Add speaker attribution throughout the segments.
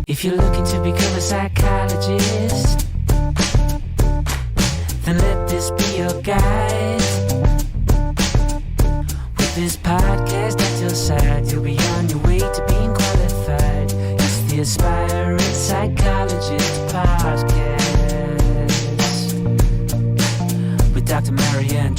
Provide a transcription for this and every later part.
Speaker 1: If you're looking to become a psychologist, then let this be your guide. With this podcast at your side, you'll be on your way to being qualified. It's the Aspiring Psychologist Podcast with Dr. Marianne.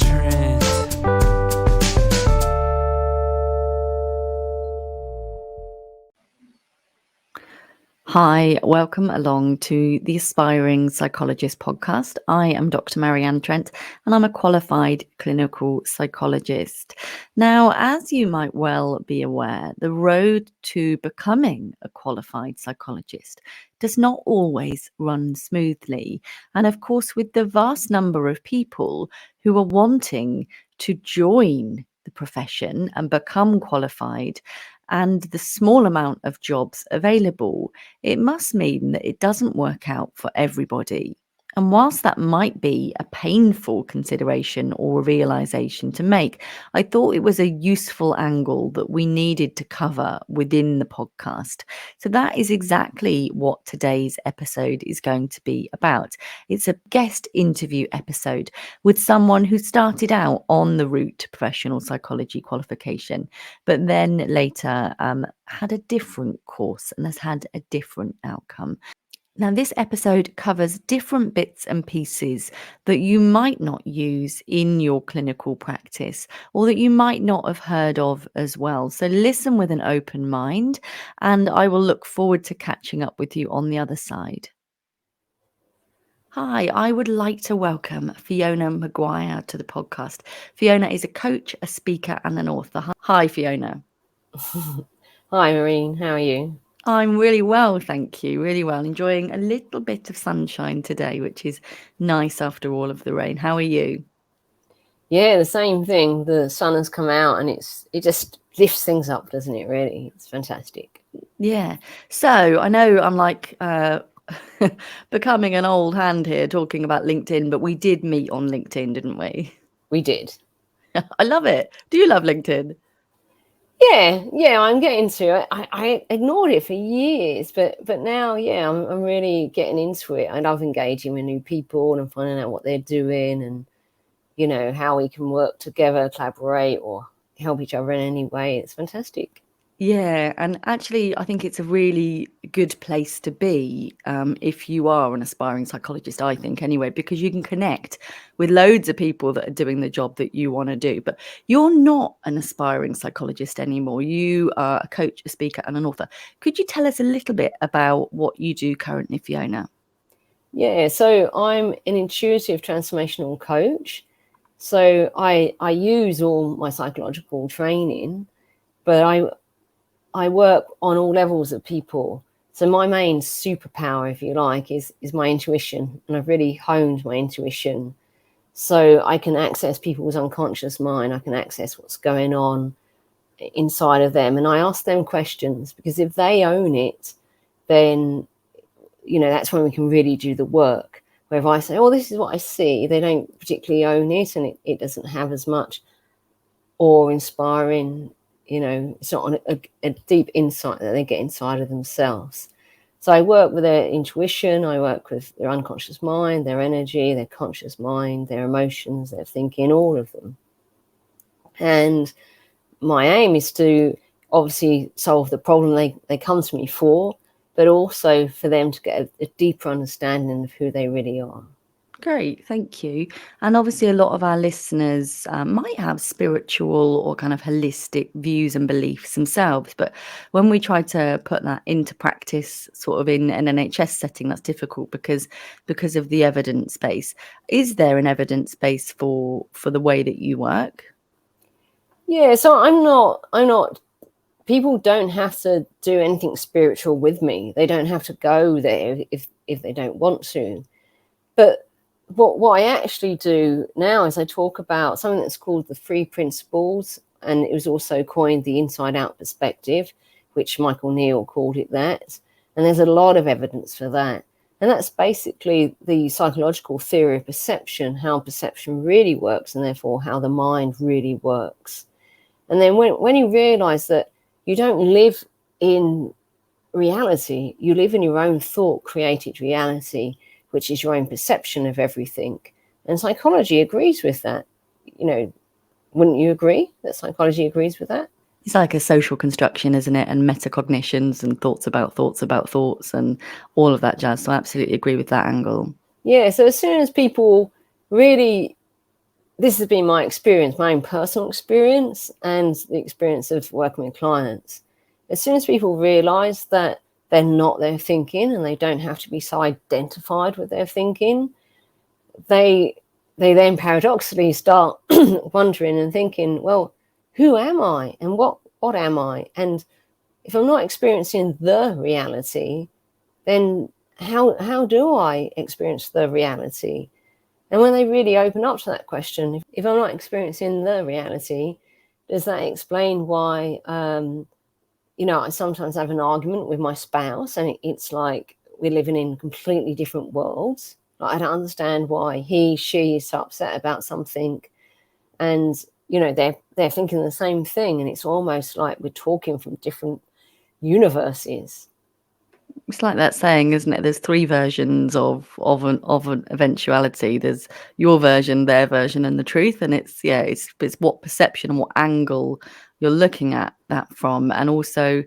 Speaker 2: Hi, welcome along to the Aspiring Psychologist Podcast. I am Dr. Marianne Trent and I'm a qualified clinical psychologist. Now, as you might well be aware, the road to becoming a qualified psychologist does not always run smoothly. And of course, with the vast number of people who are wanting to join the profession and become qualified, and the small amount of jobs available, it must mean that it doesn't work out for everybody. And whilst that might be a painful consideration or realization to make, I thought it was a useful angle that we needed to cover within the podcast. So that is exactly what today's episode is going to be about. It's a guest interview episode with someone who started out on the route to professional psychology qualification, but then later had a different course and has had a different outcome. Now, this episode covers different bits and pieces that you might not use in your clinical practice or that you might not have heard of as well. So listen with an open mind, and I will look forward to catching up with you on the other side. Hi, I would like to welcome Fiona Maguire to the podcast. Fiona is a coach, a speaker, and an author. Hi, Fiona.
Speaker 3: Hi, Marianne. How are you?
Speaker 2: I'm really well, thank you. Really well. Enjoying a little bit of sunshine today, which is nice after all of the rain. How are you?
Speaker 3: Yeah, the same thing. The sun has come out and it just lifts things up, doesn't it, really? It's fantastic.
Speaker 2: Yeah. So I know I'm like becoming an old hand here talking about LinkedIn, but we did meet on LinkedIn, didn't we?
Speaker 3: We did.
Speaker 2: I love it. Do you love LinkedIn?
Speaker 3: Yeah, I'm getting to it. I ignored it for years, but now, I'm really getting into it. I love engaging with new people and finding out what they're doing and, you know, how we can work together, collaborate or help each other in any way. It's fantastic.
Speaker 2: Yeah, and actually, I think it's a really good place to be if you are an aspiring psychologist, I think, anyway, because you can connect with loads of people that are doing the job that you want to do. But you're not an aspiring psychologist anymore. You are a coach, a speaker, and an author. Could you tell us a little bit about what you do currently, Fiona?
Speaker 3: Yeah, so I'm an intuitive transformational coach. So I use all my psychological training, but I work on all levels of people. So my main superpower, if you like, is my intuition. And I've really honed my intuition. So I can access people's unconscious mind. I can access what's going on inside of them. And I ask them questions because if they own it, then, you know, that's when we can really do the work. Where if I say, oh, this is what I see, they don't particularly own it and it doesn't have as much awe-inspiring, you know, it's not a deep insight that they get inside of themselves. So I work with their intuition, I work with their unconscious mind, their energy, their conscious mind, their emotions, their thinking, all of them. And my aim is to obviously solve the problem they come to me for, but also for them to get a deeper understanding of who they really are.
Speaker 2: Great, thank you. And obviously a lot of our listeners might have spiritual or kind of holistic views and beliefs themselves, but when we try to put that into practice sort of in an NHS setting, that's difficult because of the evidence base. Is there an evidence base for the way that you work?
Speaker 3: Yeah, so I'm not people don't have to do anything spiritual with me. They don't have to go there if they don't want to. But what I actually do now is I talk about something that's called the 3 principles, and it was also coined the inside-out perspective, which Michael Neal called it that. And there's a lot of evidence for that. And that's basically the psychological theory of perception, how perception really works, and therefore how the mind really works. And then when you realize that you don't live in reality. You live in your own thought created reality, which is your own perception of everything. And psychology agrees with that. Wouldn't you agree that psychology agrees with that?
Speaker 2: It's like a social construction, isn't it? And metacognitions and thoughts about thoughts and all of that jazz. So I absolutely agree with that angle.
Speaker 3: Yeah. So as soon as people really, this has been my experience, my own personal experience and the experience of working with clients. As soon as people realize that they're not their thinking and they don't have to be so identified with their thinking, they then paradoxically start wondering and thinking, well, who am I and what am I? And if I'm not experiencing the reality, then how do I experience the reality? And when they really open up to that question, if I'm not experiencing the reality, does that explain why, I sometimes have an argument with my spouse and it's like we're living in completely different worlds. Like, I don't understand why she is so upset about something, and they're thinking the same thing, and it's almost like we're talking from different universes.
Speaker 2: It's like that saying, isn't it? There's three versions of an eventuality. There's your version, their version, and the truth. And it's what perception and what angle you're looking at that from, and also,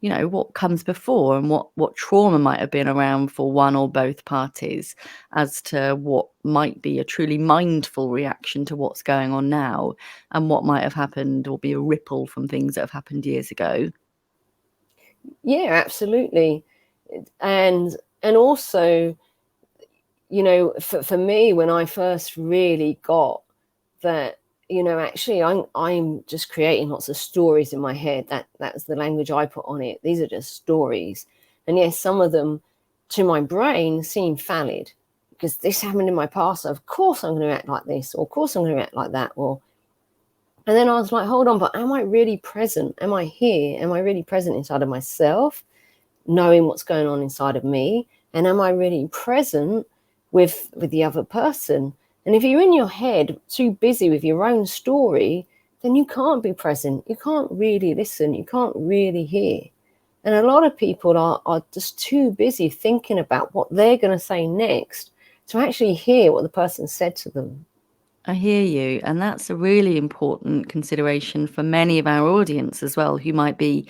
Speaker 2: what comes before and what trauma might have been around for one or both parties as to what might be a truly mindful reaction to what's going on now, and what might have happened or be a ripple from things that have happened years ago.
Speaker 3: Yeah, absolutely. And also, for me, when I first really got that, actually I'm just creating lots of stories in my head. That's the language I put on it. These are just stories. And yes, some of them to my brain seem valid because this happened in my past. So of course I'm going to act like this, or of course I'm going to act like that. And then I was like, hold on, but am I really present? Am I here? Am I really present inside of myself, knowing what's going on inside of me? And am I really present with the other person? And if you're in your head too busy with your own story, then you can't be present. You can't really listen. You can't really hear. And a lot of people are just too busy thinking about what they're going to say next to actually hear what the person said to them.
Speaker 2: I hear you. And that's a really important consideration for many of our audience as well, who might be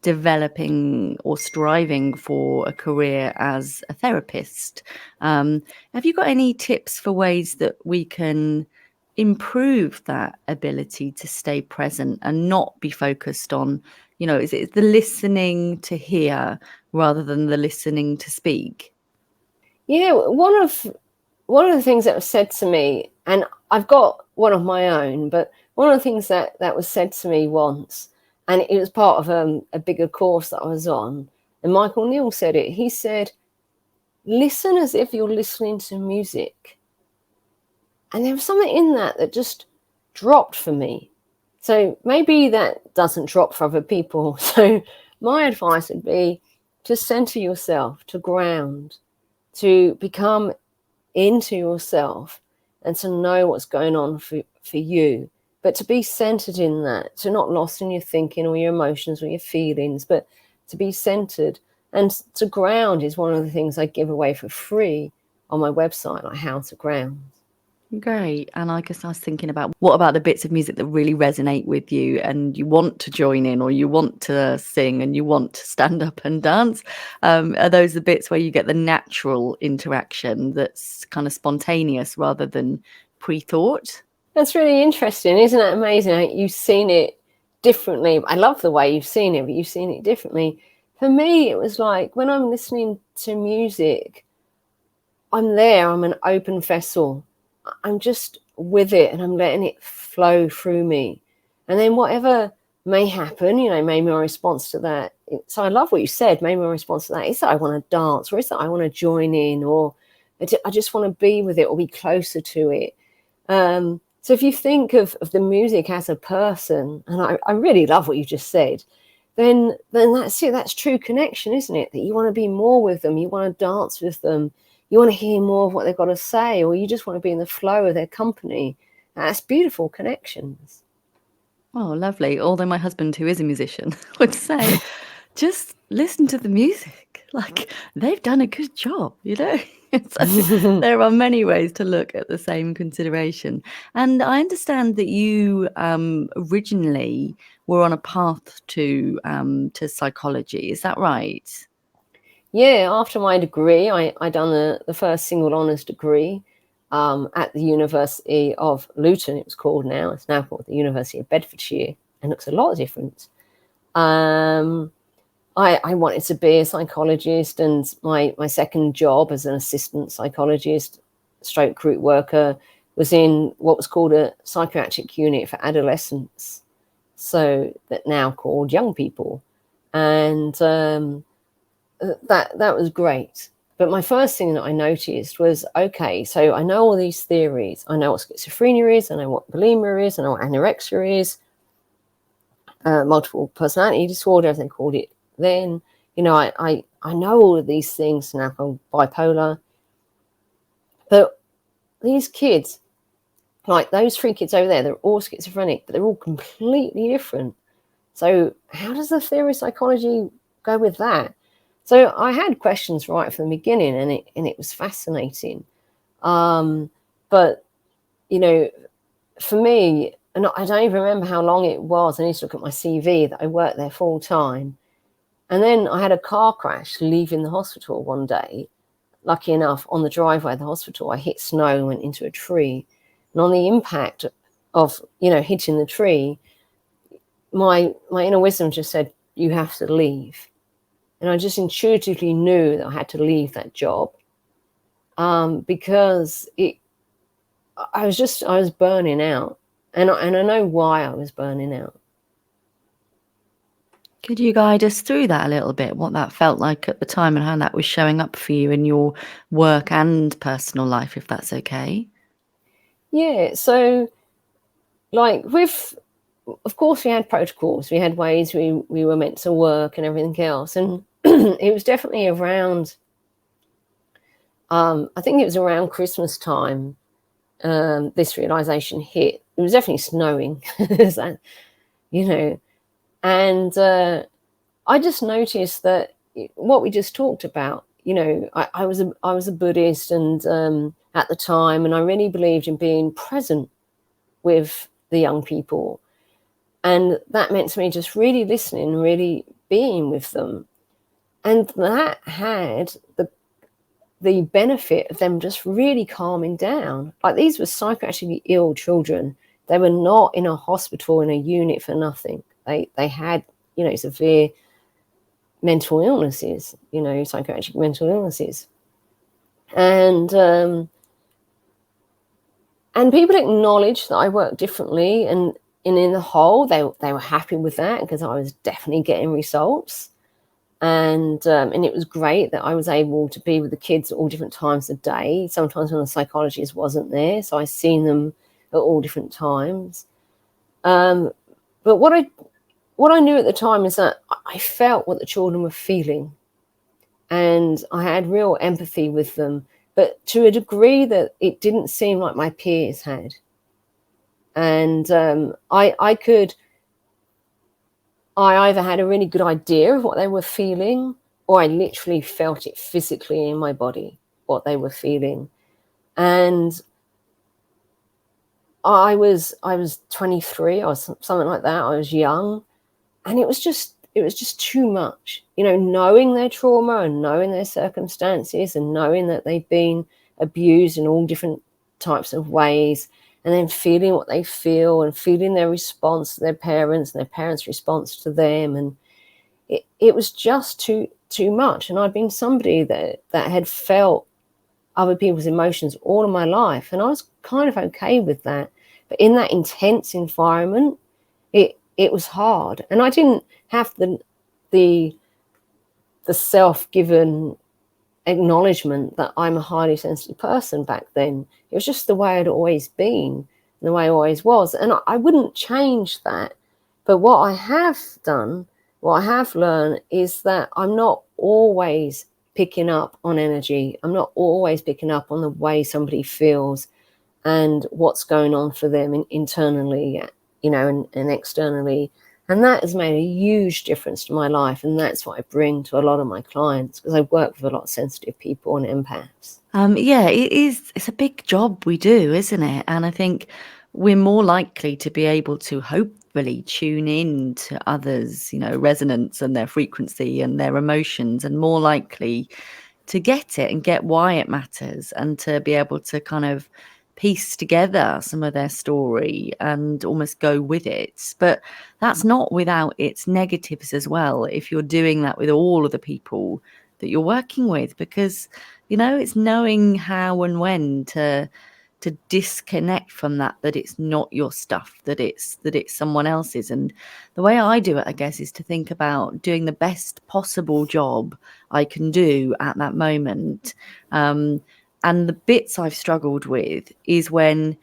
Speaker 2: developing or striving for a career as a therapist. Have you got any tips for ways that we can improve that ability to stay present and not be focused on, is it the listening to hear rather than the listening to speak?
Speaker 3: Yeah, one of the things that was said to me, and I've got one of my own, but one of the things that was said to me once, and it was part of a bigger course that I was on, and Michael Neal said it. He said, listen as if you're listening to music. And there was something in that just dropped for me. So maybe that doesn't drop for other people. So my advice would be to center yourself, to ground, to become into yourself, and to know what's going on for you, but to be centered in that, to not lost in your thinking or your emotions or your feelings, but to be centered. And to ground is one of the things I give away for free on my website, like how to ground.
Speaker 2: Great. And I guess I was thinking about, what about the bits of music that really resonate with you and you want to join in, or you want to sing and you want to stand up and dance? Are those the bits where you get the natural interaction that's kind of spontaneous rather than pre-thought?
Speaker 3: That's really interesting. Isn't that amazing? You've seen it differently. I love the way you've seen it, but you've seen it differently. For me, it was like when I'm listening to music, I'm there, I'm an open vessel. I'm just with it and I'm letting it flow through me. And then whatever may happen, maybe my response to that. So I love what you said. Maybe my response to that is that I want to dance, or is that I want to join in, or I just want to be with it or be closer to it. So if you think of the music as a person, and I really love what you just said, then that's it. That's true connection, isn't it? That you want to be more with them. You want to dance with them. You want to hear more of what they've got to say, or you just want to be in the flow of their company. That's beautiful connections.
Speaker 2: Oh, lovely. Although my husband, who is a musician, would say, just listen to the music. Like, they've done a good job, you know? So there are many ways to look at the same consideration. And I understand that you originally were on a path to psychology. Is that right?
Speaker 3: Yeah, after my degree, I done the first single honours degree at the University of Luton, it was called now. It's now called the University of Bedfordshire, and looks a lot different. I wanted to be a psychologist, and my second job as an assistant psychologist, stroke group worker, was in what was called a psychiatric unit for adolescents, so that now called young people. And that was great. But my first thing that I noticed was, okay, so I know all these theories. I know what schizophrenia is, I know what bulimia is, I know what anorexia is, multiple personality disorder, as they called it then. You know, I know all of these things now, called bipolar. But these kids, like those 3 kids over there, they're all schizophrenic, but they're all completely different. So how does the theory of psychology go with that? So I had questions right from the beginning, and it was fascinating. But, you know, for me, and I don't even remember how long it was. I need to look at my CV that I worked there full time. And then I had a car crash leaving the hospital one day. Lucky enough, on the driveway of the hospital, I hit snow and went into a tree. And on the impact of, you know, hitting the tree, my inner wisdom just said, you have to leave. And I just intuitively knew that I had to leave that job because I was burning out. And I know why I was burning out.
Speaker 2: Could you guide us through that a little bit, what that felt like at the time and how that was showing up for you in your work and personal life, if that's okay?
Speaker 3: Yeah, so like of course we had protocols, we had ways we were meant to work and everything else. And it was definitely around, I think it was around Christmas time, this realization hit. It was definitely snowing, so, you know, and I just noticed that what we just talked about, you know, I was a Buddhist, and at the time, and I really believed in being present with the young people, and that meant to me just really listening, really being with them, and that had the benefit of them just really calming down. Like, these were psychiatrically ill children. They were not in a hospital in a unit for nothing. They had, you know, severe mental illnesses, you know, psychiatric mental illnesses. And people acknowledged that I worked differently, and in the whole, they were happy with that because I was definitely getting results. And it was great that I was able to be with the kids at all different times of day, sometimes when the psychologist wasn't there. So I seen them at all different times. But what I knew at the time is that I felt what the children were feeling, and I had real empathy with them, but to a degree that it didn't seem like my peers had. And I either had a really good idea of what they were feeling, or I literally felt it physically in my body, what they were feeling. And I was 23, or something like that. I was young, and it was just too much, you know, knowing their trauma and knowing their circumstances and knowing that they've been abused in all different types of ways, and then feeling what they feel and feeling their response to their parents and their parents' response to them. And it was just too much. And I'd been somebody that had felt other people's emotions all of my life, and I was kind of okay with that. But in that intense environment, it was hard. And I didn't have the self-given acknowledgement that I'm a highly sensitive person back then. It was just the way I'd always been, and the way I always was. And I wouldn't change that. But what I have done, what I have learned, is that I'm not always picking up on energy. I'm not always picking up on the way somebody feels and what's going on for them internally, you know, and externally. And that has made a huge difference to my life. And that's what I bring to a lot of my clients, because I work with a lot of sensitive people and empaths.
Speaker 2: Yeah, it is. It's a big job we do, isn't it? And I think we're more likely to be able to hopefully tune in to others, resonance and their frequency and their emotions, and more likely to get it and get why it matters, and to be able to kind of piece together some of their story and almost go with it. But that's not without its negatives as well, if you're doing that with all of the people that you're working with, because it's knowing how and when to disconnect from that it's not your stuff, that it's someone else's. And the way I do it, I guess, is to think about doing the best possible job I can do at that moment. And the bits I've struggled with is when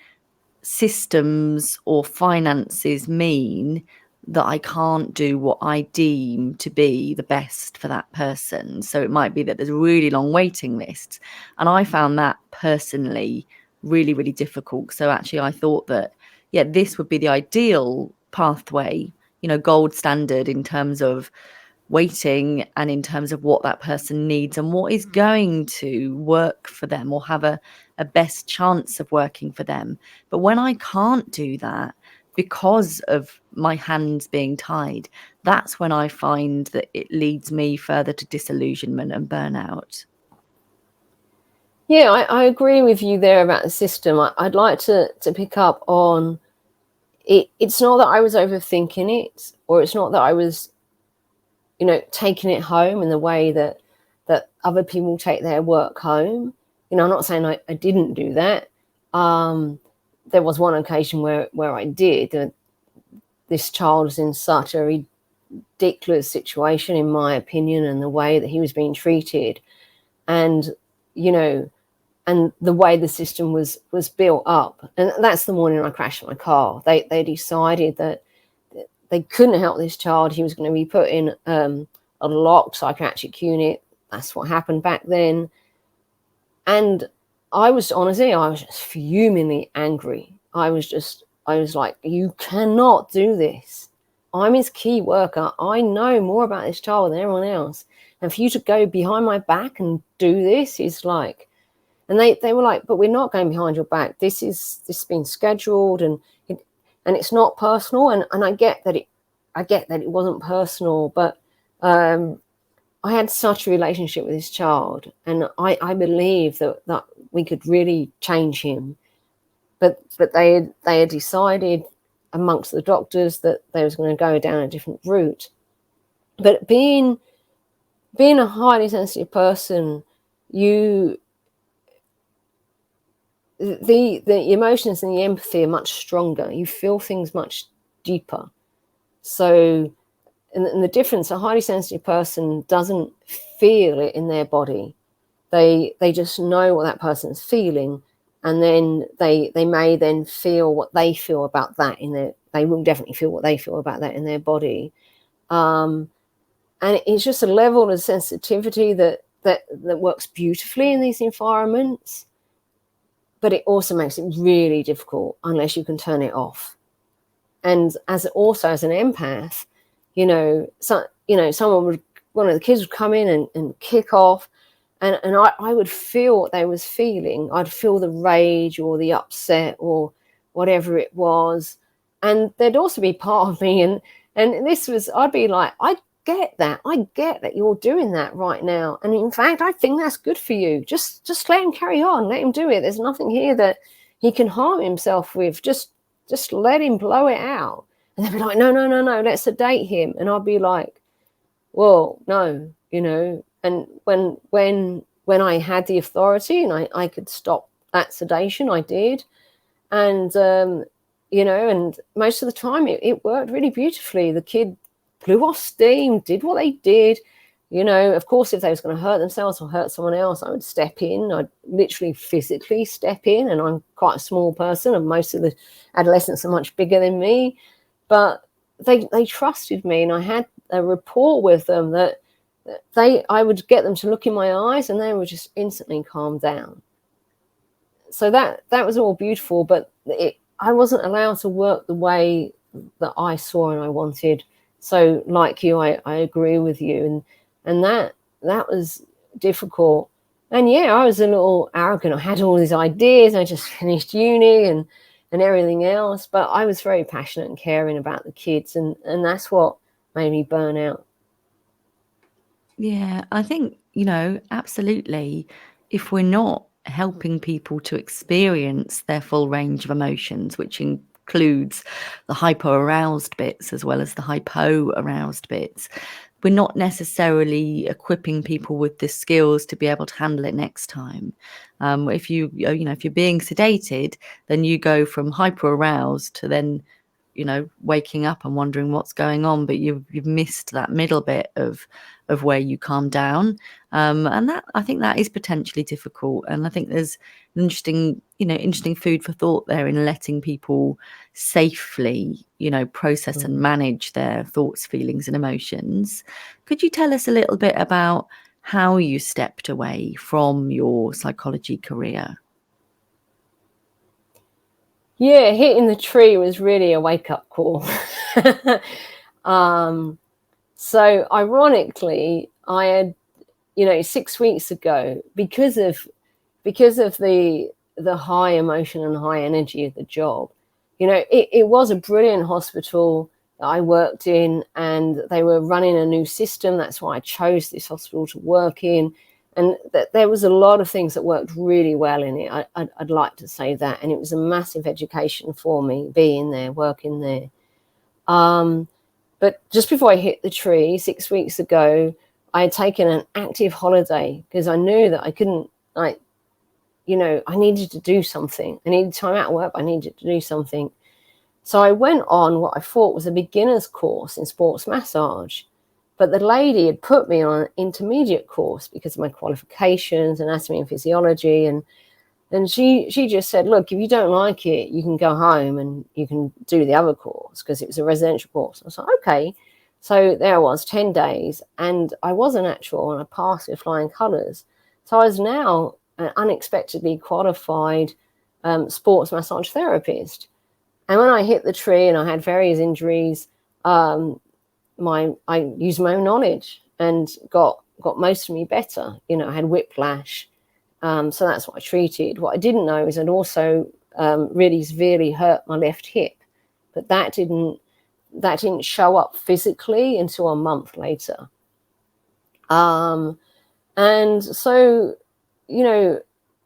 Speaker 2: systems or finances mean that I can't do what I deem to be the best for that person. So it might be that there's really long waiting lists. And I found that personally really, really difficult. So actually I thought that, this would be the ideal pathway, gold standard in terms of waiting and in terms of what that person needs and what is going to work for them or have a best chance of working for them. But when I can't do that because of my hands being tied, that's when I find that it leads me further to disillusionment and burnout.
Speaker 3: Yeah, I agree with you there about the system. I'd like to pick up on it. It's not that I was overthinking it, or it's not that I was, taking it home in the way that other people take their work home. I'm not saying I didn't do that. There was one occasion where I did. This child was in such a ridiculous situation, in my opinion, and the way that he was being treated. And, and the way the system was built up. And that's the morning I crashed my car. They decided that they couldn't help this child. He was going to be put in a locked psychiatric unit. That's what happened back then. And I was just fumingly angry. I was like, you cannot do this. I'm his key worker. I know more about this child than everyone else. And for you to go behind my back and do this is like, and they were like, but we're not going behind your back. This has been scheduled, and it's not personal. And I get that it wasn't personal, but I had such a relationship with this child, and I believe that we could really change him. But they had decided amongst the doctors that they was going to go down a different route. But being a highly sensitive person, the emotions and the empathy are much stronger. You feel things much deeper. So, and the difference, a highly sensitive person doesn't feel it in their body. They just know what that person's feeling, and then they may then feel what they feel about that they will definitely feel what they feel about that in their body. And it's just a level of sensitivity that works beautifully in these environments. But it also makes it really difficult unless you can turn it off. And as an empath, one of the kids would come in and kick off, and I would feel what they was feeling. I'd feel the rage or the upset or whatever it was. And there'd also be part of me, and I'd be like, I get that you're doing that right now, and in fact I think that's good for you. Just let him carry on, let him do it. There's nothing here that he can harm himself with. Just let him blow it out. And they'd be like, no, let's sedate him. And I'd be like, well, no, and when I had the authority and I could stop that sedation, I did. And and most of the time it worked really beautifully. The kid blew off steam, did what they did. Of course, if they was going to hurt themselves or hurt someone else, I would step in. I'd literally physically step in, and I'm quite a small person, and most of the adolescents are much bigger than me. But they trusted me, and I had a rapport with them that I would get them to look in my eyes, and they would just instantly calm down. So that was all beautiful, but I wasn't allowed to work the way that I saw and I wanted So like you, I agree with you. And that was difficult. And yeah, I was a little arrogant. I had all these ideas. I just finished uni and everything else. But I was very passionate and caring about the kids. And that's what made me burn out.
Speaker 2: Yeah, I think, absolutely. If we're not helping people to experience their full range of emotions, which includes the hyper-aroused bits as well as the hypo-aroused bits, we're not necessarily equipping people with the skills to be able to handle it next time. If if you're being sedated, then you go from hyper-aroused to then waking up and wondering what's going on, but you've missed that middle bit of where you calm down, and that, I think, that is potentially difficult. And I think there's an interesting food for thought there in letting people safely process and manage their thoughts, feelings and emotions. Could you tell us a little bit about how you stepped away from your psychology career?
Speaker 3: Yeah, hitting the tree was really a wake-up call. So ironically, I had, 6 weeks ago, because of the high emotion and high energy of the job, it was a brilliant hospital that I worked in, and they were running a new system. That's why I chose this hospital to work in. And there was a lot of things that worked really well in it. I'd like to say that. And it was a massive education for me, being there, working there. But just before I hit the tree 6 weeks ago, I had taken an active holiday because I knew that I couldn't, I needed to do something. I needed time out of work. I needed to do something. So I went on what I thought was a beginner's course in sports massage. But the lady had put me on an intermediate course because of my qualifications, anatomy and physiology. And she just said, look, if you don't like it, you can go home and you can do the other course, because it was a residential course. I was like, okay. So there I was, 10 days, and I was a natural and I passed with flying colours. So I was now an unexpectedly qualified sports massage therapist. And when I hit the tree and I had various injuries, I used my own knowledge and got most of me better. I had whiplash, so that's what I treated. What I didn't know is I'd also really severely hurt my left hip, but that didn't show up physically until a month later. And so,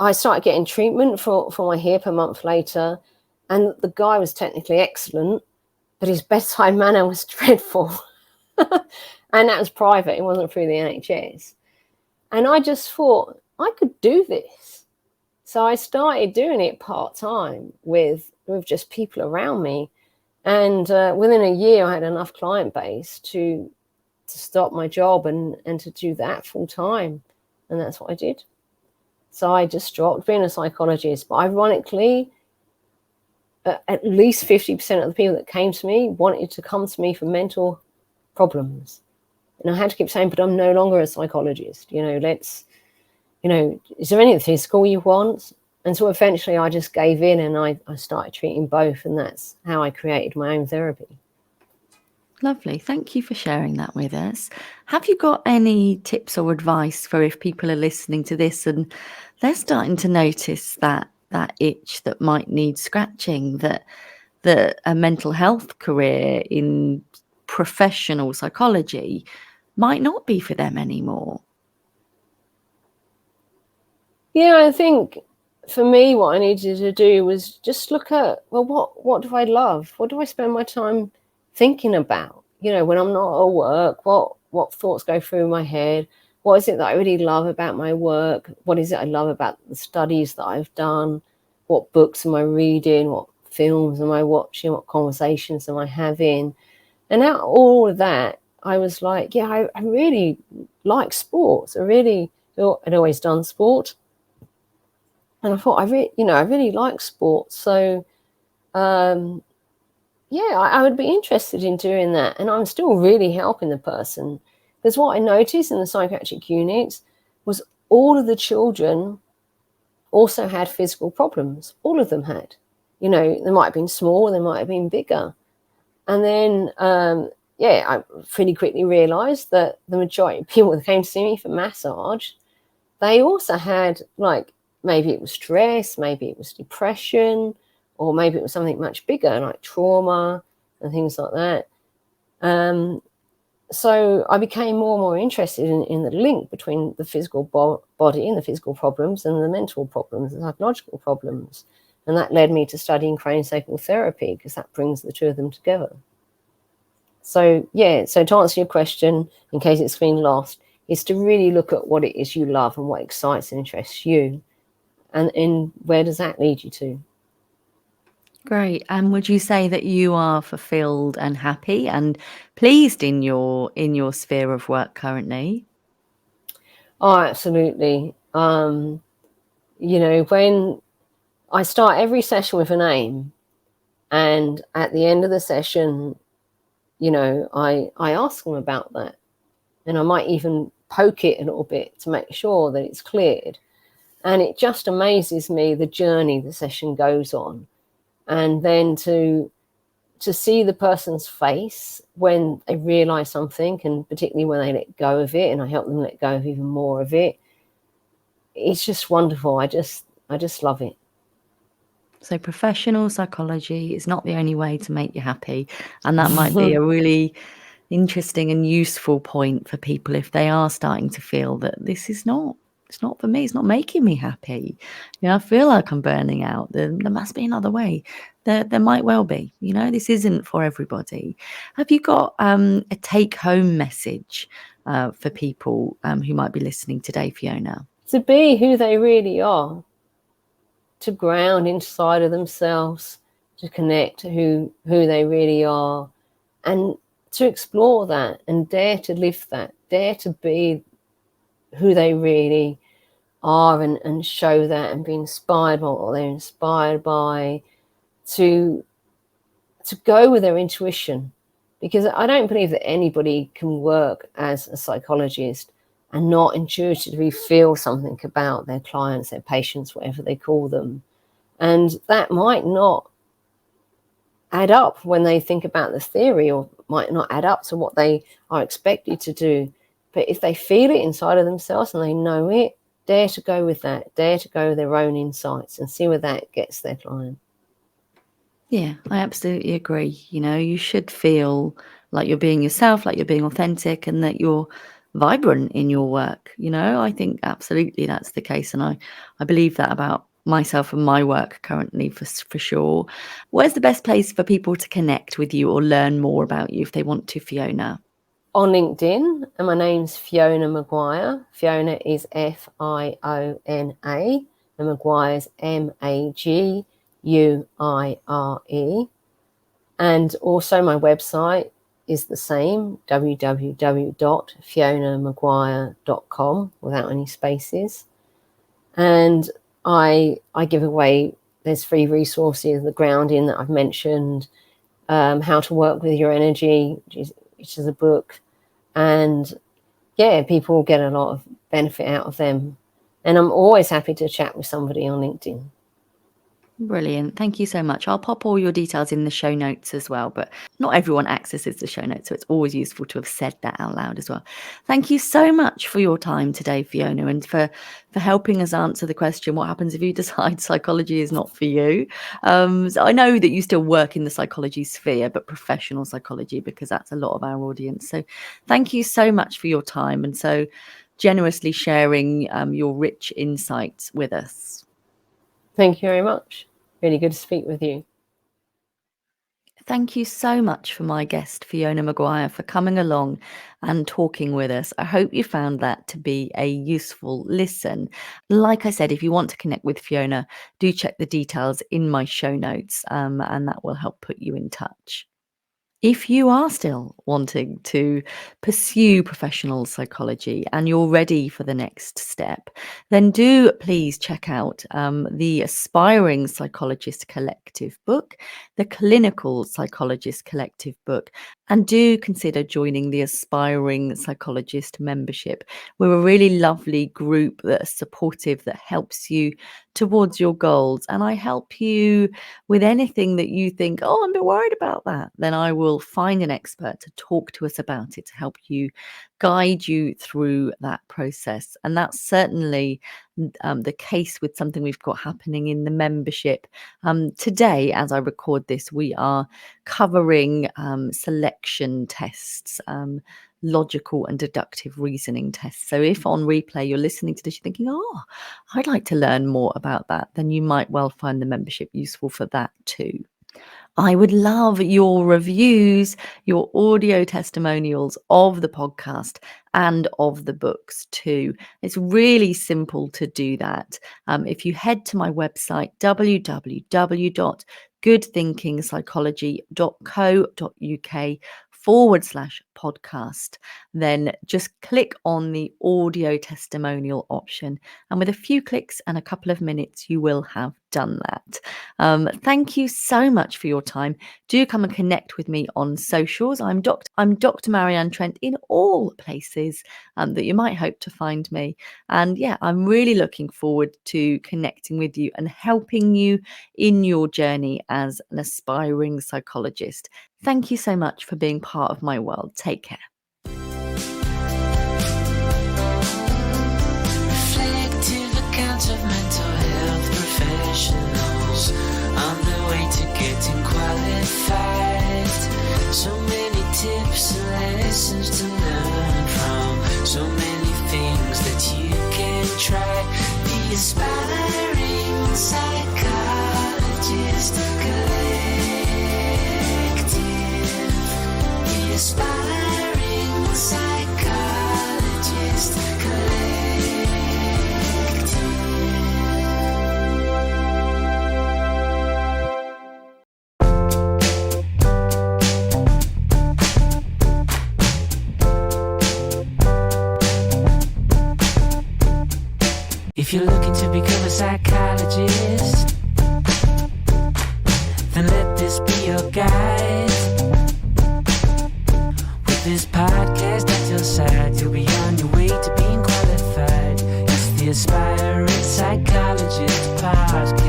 Speaker 3: I started getting treatment for my hip a month later, and the guy was technically excellent, but his bedside manner was dreadful. And that was private. It wasn't through the NHS. And I just thought I could do this. So I started doing it part-time with just people around me. And within a year, I had enough client base to stop my job and to do that full-time. And that's what I did. So I just dropped being a psychologist. But ironically, at least 50% of the people that came to me wanted to come to me for mental problems. And I had to keep saying, but I'm no longer a psychologist. Is there anything physical you want? And so eventually I just gave in and I started treating both. And that's how I created my own therapy.
Speaker 2: Lovely. Thank you for sharing that with us. Have you got any tips or advice for if people are listening to this and they're starting to notice that itch that might need scratching, that a mental health career in professional psychology might not be for them anymore?
Speaker 3: Yeah, I think for me, what I needed to do was just look at, well, what do I love? What do I spend my time thinking about? When I'm not at work, what thoughts go through my head? What is it that I really love about my work? What is it I love about the studies that I've done? What books am I reading? What films am I watching? What conversations am I having? And out of all of that, I was like, yeah, I really like sports. I'd always done sport. And I thought, I really like sports. So, I would be interested in doing that. And I'm still really helping the person. Because what I noticed in the psychiatric units was all of the children also had physical problems. All of them had. They might have been small, they might have been bigger. And then I pretty quickly realised that the majority of people that came to see me for massage, they also had, like, maybe it was stress, maybe it was depression, or maybe it was something much bigger, like trauma and things like that. So I became more and more interested in the link between the physical body and the physical problems and the mental problems, the psychological problems. And that led me to studying craniosacral therapy, because that brings the two of them together. So, so to answer your question, in case it's been lost, is to really look at what it is you love and what excites and interests you. And where does that lead you to?
Speaker 2: Great. And would you say that you are fulfilled and happy and pleased in your sphere of work currently?
Speaker 3: Oh, absolutely. When I start every session with an aim, and at the end of the session, I ask them about that, and I might even poke it a little bit to make sure that it's cleared. And it just amazes me the journey the session goes on. And then to see the person's face when they realize something, and particularly when they let go of it, and I help them let go of even more of it, it's just wonderful. I just love it.
Speaker 2: So professional psychology is not the only way to make you happy. And that might be a really interesting and useful point for people if they are starting to feel that it's not for me, it's not making me happy. I feel like I'm burning out. There must be another way. There might well be. This isn't for everybody. Have you got a take-home message for people who might be listening today, Fiona?
Speaker 3: To be who they really are, to ground inside of themselves, to connect to who they really are, and to explore that and dare to live that, dare to be who they really are, and show that, and be inspired by what they're inspired by, to go with their intuition. Because I don't believe that anybody can work as a psychologist and not intuitively feel something about their clients, their patients, whatever they call them. And that might not add up when they think about the theory, or might not add up to what they are expected to do. But if they feel it inside of themselves and they know it, dare to go with that, dare to go with their own insights, and see where that gets their client.
Speaker 2: Yeah, I absolutely agree. You should feel like you're being yourself, like you're being authentic, and that you're vibrant in your work. I think absolutely that's the case. And I believe that about myself and my work currently, for sure. Where's the best place for people to connect with you or learn more about you if they want to, Fiona?
Speaker 3: On LinkedIn, and my name's Fiona Maguire. Fiona is Fiona, and Maguire's Maguire. And also my website is the same, www.fionamaguire.com, without any spaces. And I give away, there's free resources, the grounding that I've mentioned, how to work with your energy, which is a book. And people get a lot of benefit out of them. And I'm always happy to chat with somebody on LinkedIn.
Speaker 2: Brilliant. Thank you so much. I'll pop all your details in the show notes as well, but not everyone accesses the show notes, so it's always useful to have said that out loud as well. Thank you so much for your time today, Fiona, and for helping us answer the question, what happens if you decide psychology is not for you? So I know that you still work in the psychology sphere, but professional psychology, because that's a lot of our audience. So thank you so much for your time and so generously sharing your rich insights with us.
Speaker 3: Thank you very much. Really good to speak with you.
Speaker 2: Thank you so much for my guest, Fiona Maguire, for coming along and talking with us. I hope you found that to be a useful listen. Like I said, if you want to connect with Fiona, do check the details in my show notes, and that will help put you in touch. If you are still wanting to pursue professional psychology and you're ready for the next step, then do please check out the Aspiring Psychologist Collective book, the Clinical Psychologist Collective book, And do consider joining the Aspiring Psychologist membership. We're a really lovely group that is supportive, that helps you towards your goals. And I help you with anything that you think, oh, I'm a bit worried about that. Then I will find an expert to talk to us about it, to help you, guide you through that process. And that's certainly the case with something we've got happening in the membership. Today, as I record this, we are covering selection tests, logical and deductive reasoning tests. So if on replay you're listening to this, you're thinking, oh, I'd like to learn more about that, then you might well find the membership useful for that too. I would love your reviews, your audio testimonials of the podcast and of the books too. It's really simple to do that. If you head to my website, www.goodthinkingpsychology.co.uk/podcast, then just click on the audio testimonial option. And with a few clicks and a couple of minutes, you will have done that. Thank you so much for your time. Do come and connect with me on socials. I'm Dr. Marianne Trent in all places that you might hope to find me. And yeah, I'm really looking forward to connecting with you and helping you in your journey as an aspiring psychologist. Thank you so much for being part of my world. Take care.
Speaker 1: Reflective accounts of mental health professionals on the way to getting qualified. So many tips and lessons to learn from. So many things that you can try. The Aspiring Psychologist Collective. The Aspiring Psychologist If you're looking to become a psychologist, then let this be your guide. With this podcast at your side, you'll be on your way to being qualified. It's the Aspiring Psychologist Podcast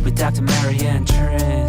Speaker 1: with Dr. Marianne Trent.